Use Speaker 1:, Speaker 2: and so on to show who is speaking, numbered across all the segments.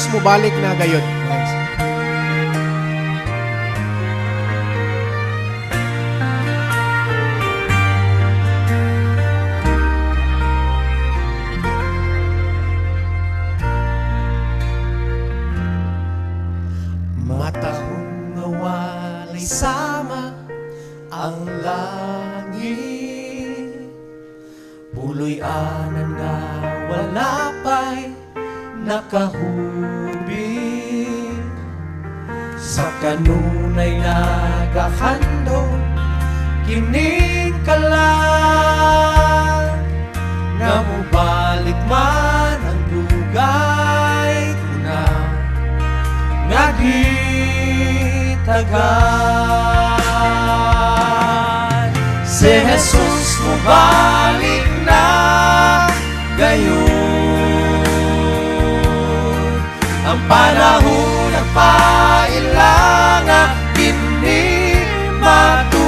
Speaker 1: Jesus mubalik na gayud.
Speaker 2: Matahong nawalay sama ang langit, puloy anan nga wala pa'y nakahubig. Sa kanunay nagahandong kining kalan, nga mubalik man ang dugay kuna nga gitagan. Si Jesus mubalik na gayon, ang panahon nagpailanga kini matud,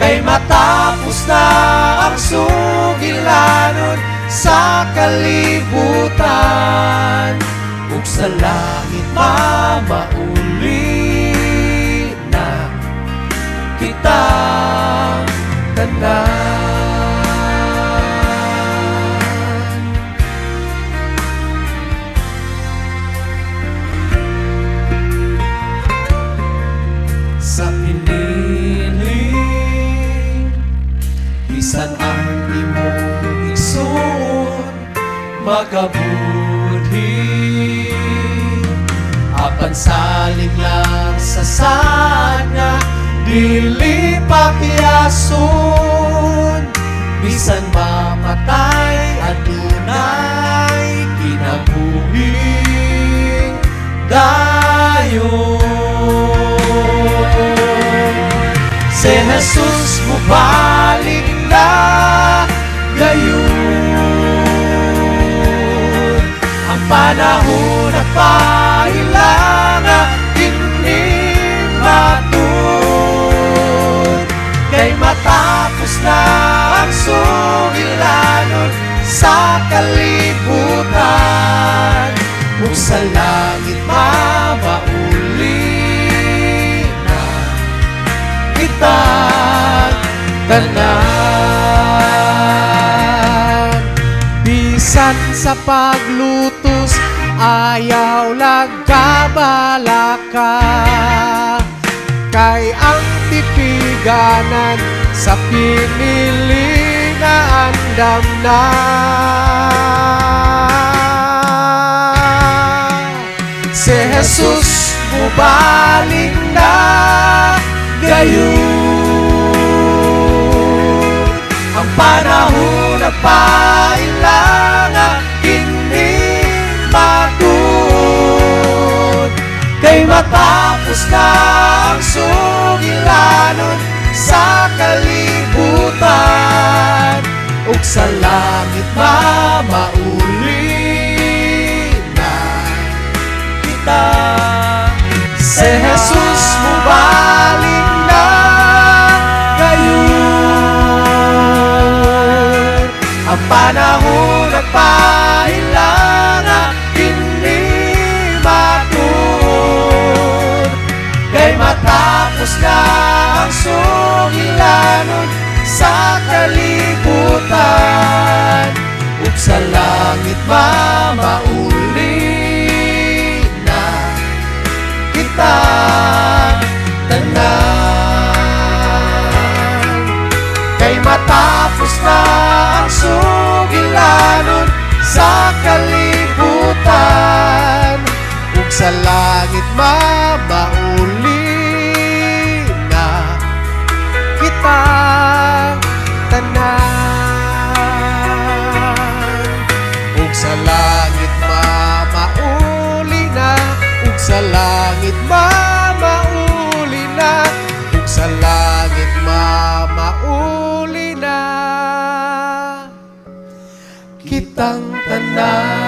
Speaker 2: kay matapos na ang sugilanon sa kalibutan, ug sa langit mamauli na kita tanan. Sa piniling bisan ang imong igsoon makabudhi, apan saling lang sa sana dili pakiyason, bisan mamatay adunay kinabuhing dayon. Si Jesus mubalik na gayon, ang panahon na pailanga kining matud, kay matapos na ang sugilanon sa kalibutan, ug sa langit mamauli na kita tanan. Bisan sa paglutos ayaw lagkabalaka, kay ang tipiganan sa pinili na andam na. Si Jesus mubalik na gayon, ang panahon na pailanga kini matud, kay matapos na ang sugilanon sa kalibutan, ug sa langit mamauli na kita. Si Jesus mubalik na gayon, ang panahon na pailanga kini matud, kay matapos na ang sugilanon sa kalibutan, ug sa langit mamauli na kita tanan. Kay matapos na ang sugilanon sa kalibutan, ug sa langit mamauli na kita tanan. Ug sa langit mamauli na, ug sa langit mamauli na, ug sa langit mamauli na kitang tanan.